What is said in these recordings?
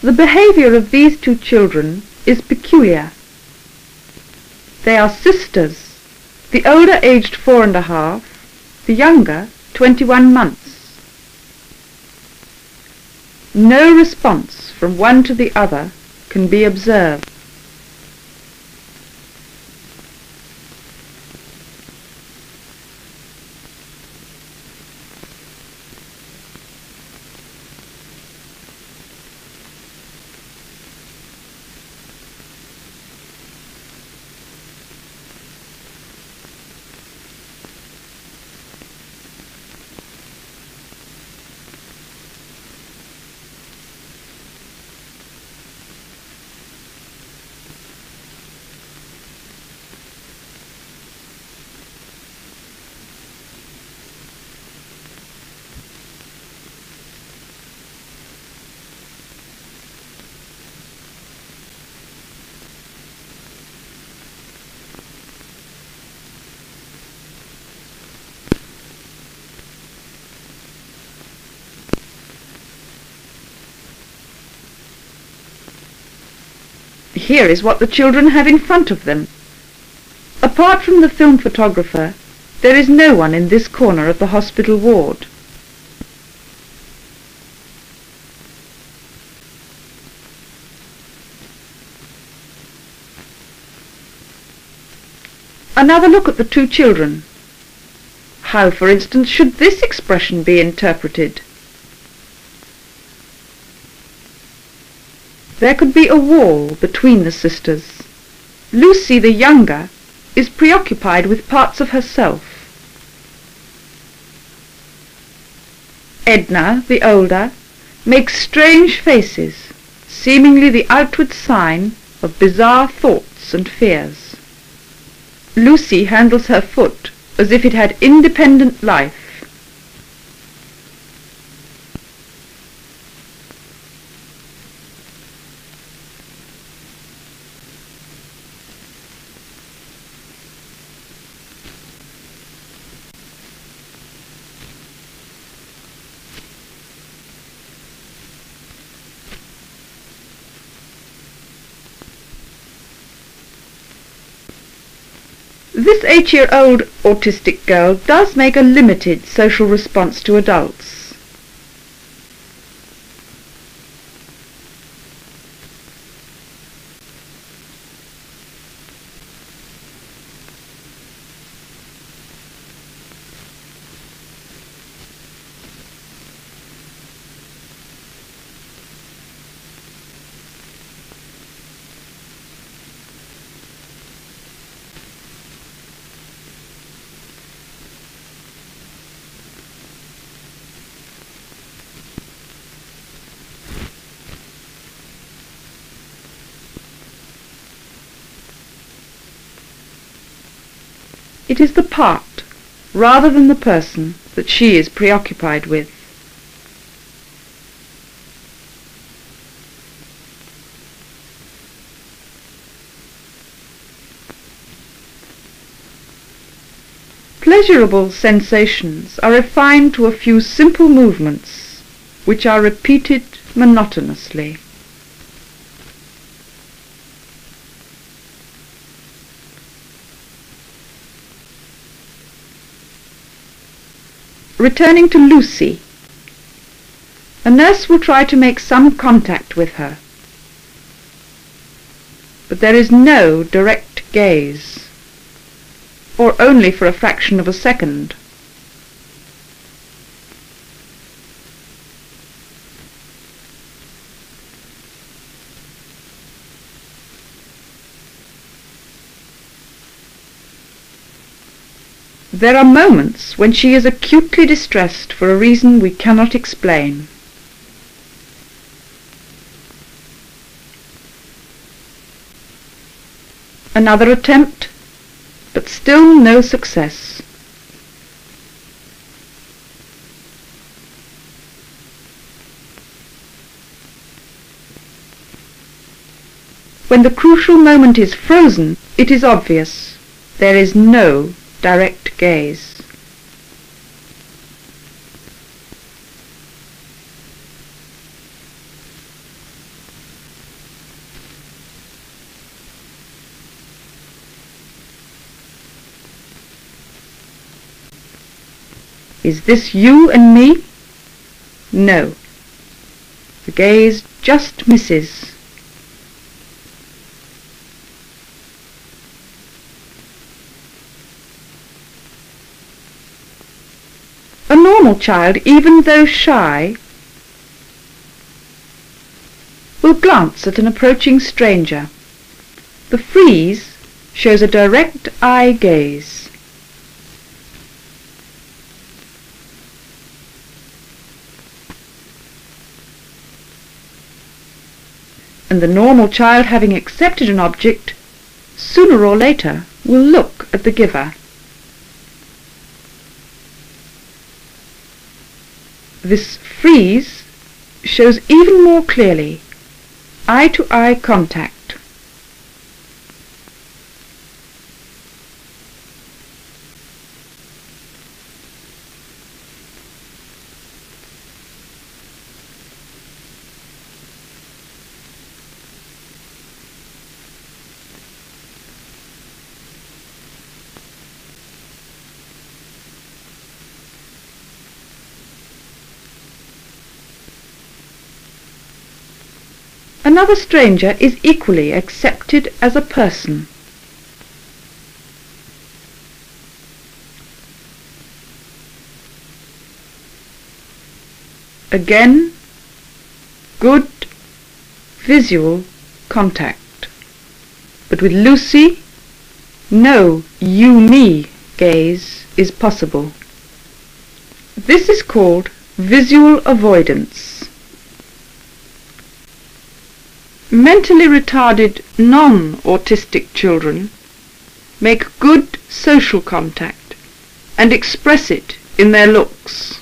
The behaviour of these two children is peculiar. They are sisters, the older aged 4½, the younger 21 months. No response from one to the other can be observed. Here is what the children have in front of them. Apart from the film photographer, there is no one in this corner of the hospital ward. Another look at the two children. How, for instance, should this expression be interpreted? There could be a wall between the sisters. Lucy, the younger, is preoccupied with parts of herself. Edna, the older, makes strange faces, seemingly the outward sign of bizarre thoughts and fears. Lucy handles her foot as if it had independent life. This 8-year-old autistic girl does make a limited social response to adults. It is the part, rather than the person, that she is preoccupied with. Pleasurable sensations are refined to a few simple movements, which are repeated monotonously. Returning to Lucy, a nurse will try to make some contact with her, but there is no direct gaze, or only for a fraction of a second. There are moments when she is acutely distressed for a reason we cannot explain. Another attempt, but still no success. When the crucial moment is frozen, it is obvious there is no direct gaze. Is this you and me? No. The gaze just misses. A normal child, even though shy, will glance at an approaching stranger. The freeze shows a direct eye gaze. And the normal child, having accepted an object, sooner or later will look at the giver. This freeze shows even more clearly eye-to-eye contact. Another stranger is equally accepted as a person. Again, good visual contact. But with Lucy, no you-me gaze is possible. This is called visual avoidance. Mentally retarded non-autistic children make good social contact and express it in their looks.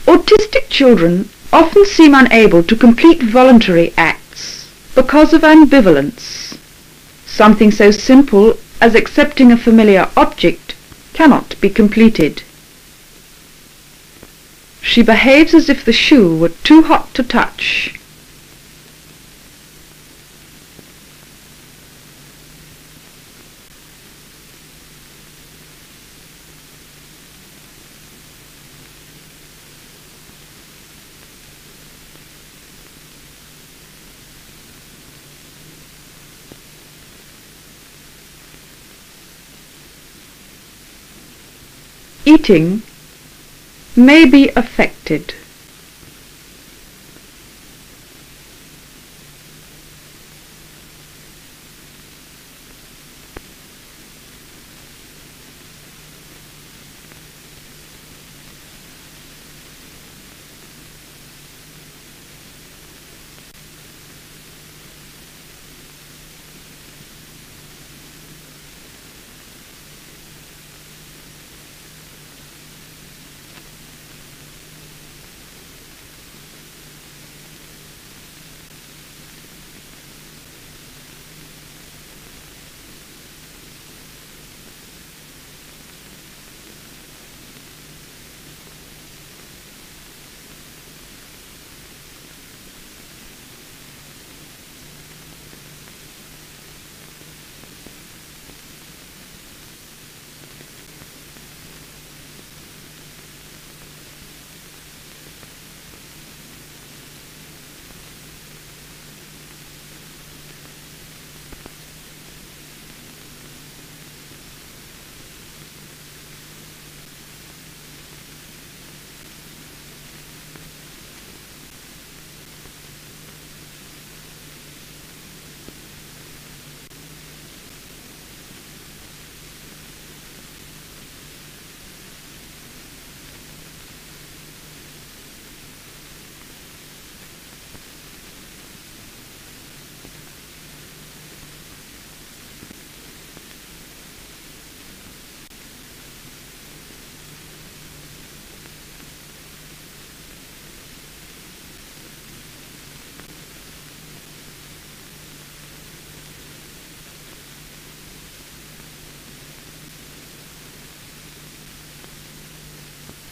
Autistic children often seem unable to complete voluntary acts because of ambivalence. Something so simple as accepting a familiar object cannot be completed. She behaves as if the shoe were too hot to touch. Eating may be affected.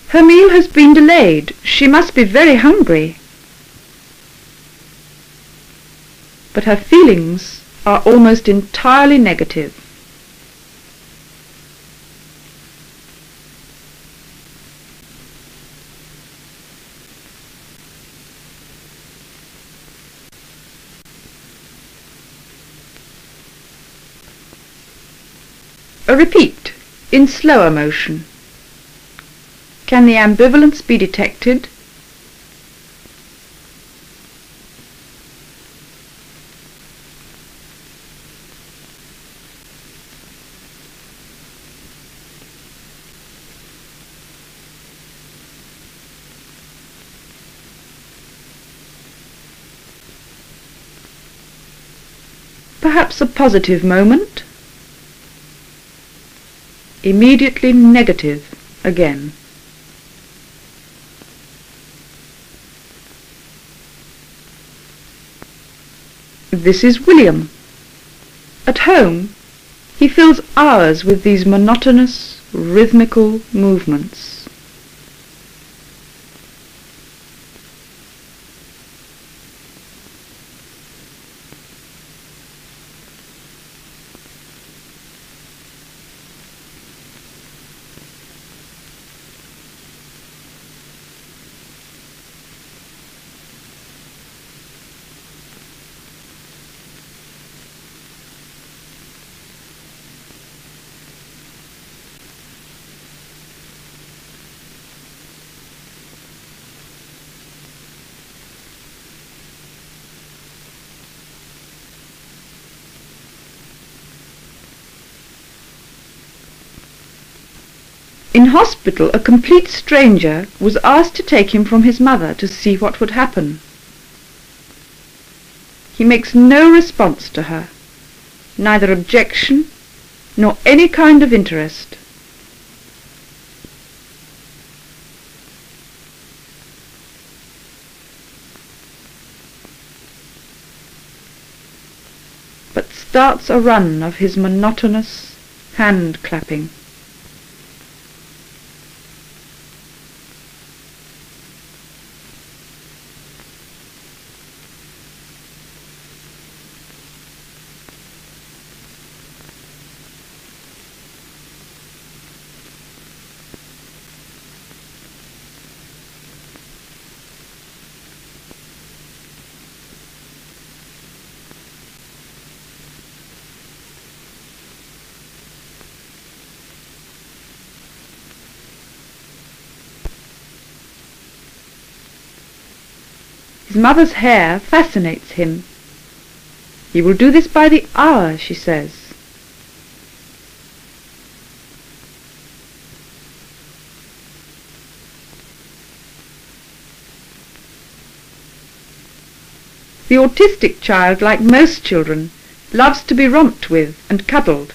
Her meal has been delayed. She must be very hungry. But her feelings are almost entirely negative. A repeat, in slower motion. Can the ambivalence be detected? Perhaps a positive moment? Immediately negative again. This is William. At home, he fills hours with these monotonous, rhythmical movements. In hospital, a complete stranger was asked to take him from his mother to see what would happen. He makes no response to her, neither objection nor any kind of interest. But starts a run of his monotonous hand clapping. His mother's hair fascinates him. He will do this by the hour, she says. The autistic child, like most children, loves to be romped with and cuddled.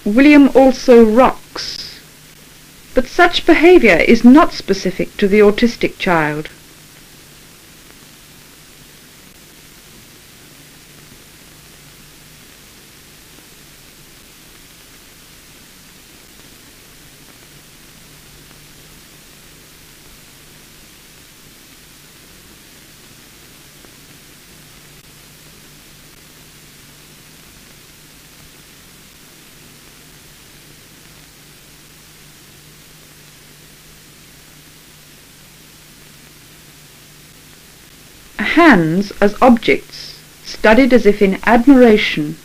William also rocks, but such behavior is not specific to the autistic child. Hands as objects, studied as if in admiration.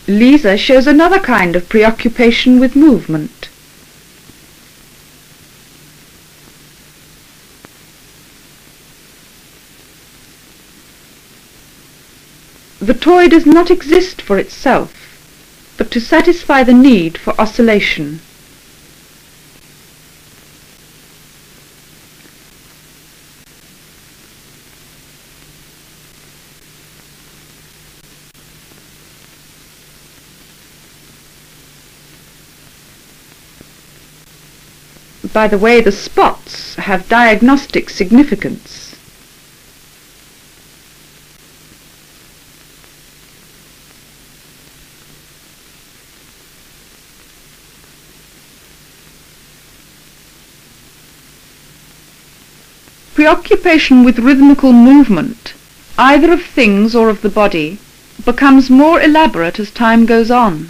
Lisa shows another kind of preoccupation with movement. The toy does not exist for itself, but to satisfy the need for oscillation. by the way the spots have diagnostic significance. Preoccupation with rhythmical movement, either of things or of the body, becomes more elaborate as time goes on.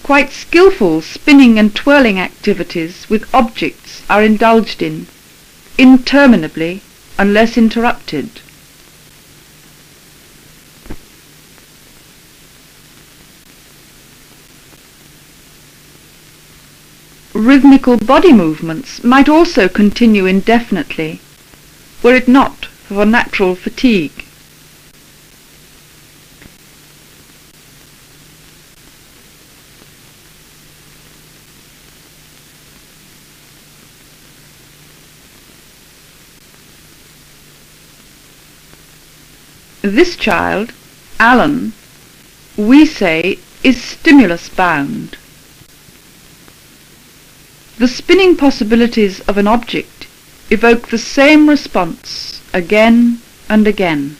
Quite skillful spinning and twirling activities with objects are indulged in, interminably, unless interrupted. Rhythmical body movements might also continue indefinitely, were it not for natural fatigue. This child, Alan, we say, is stimulus bound. The spinning possibilities of an object evoke the same response again and again.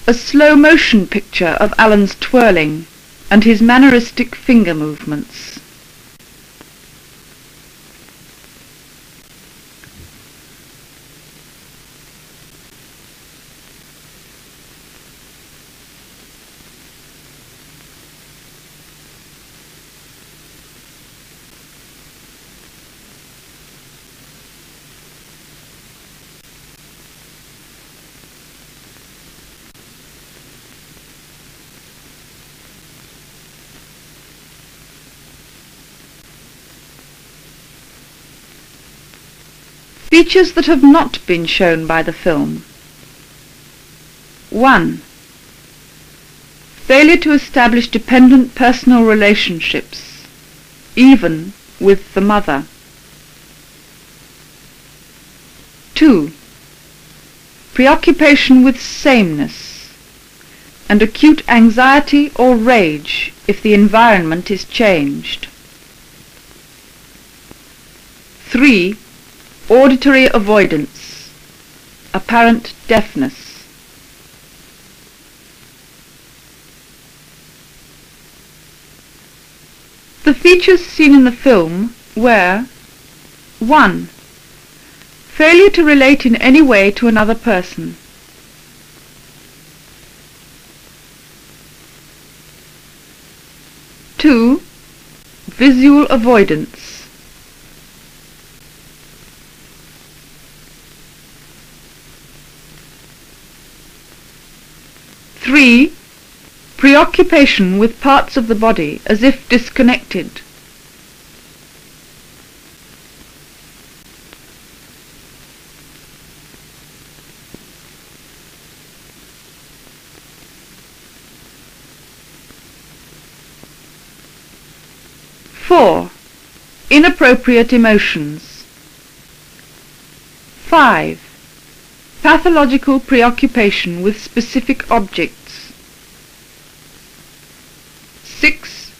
A slow motion picture of Alan's twirling and his manneristic finger movements. Features that have not been shown by the film. 1. Failure to establish dependent personal relationships, even with the mother. 2. Preoccupation with sameness and acute anxiety or rage if the environment is changed. 3. Auditory avoidance, apparent deafness. The features seen in the film were 1. Failure to relate in any way to another person. 2. Visual avoidance. 3. Preoccupation with parts of the body as if disconnected. 4. Inappropriate emotions. 5. Pathological preoccupation with specific objects. 6.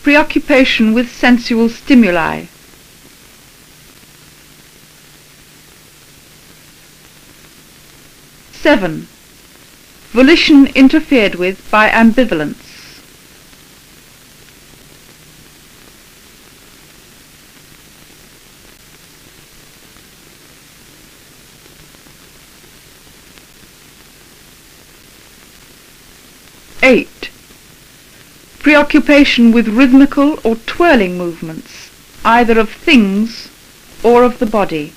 Preoccupation with sensual stimuli. 7. Volition interfered with by ambivalence. 8. Preoccupation with rhythmical or twirling movements, either of things or of the body.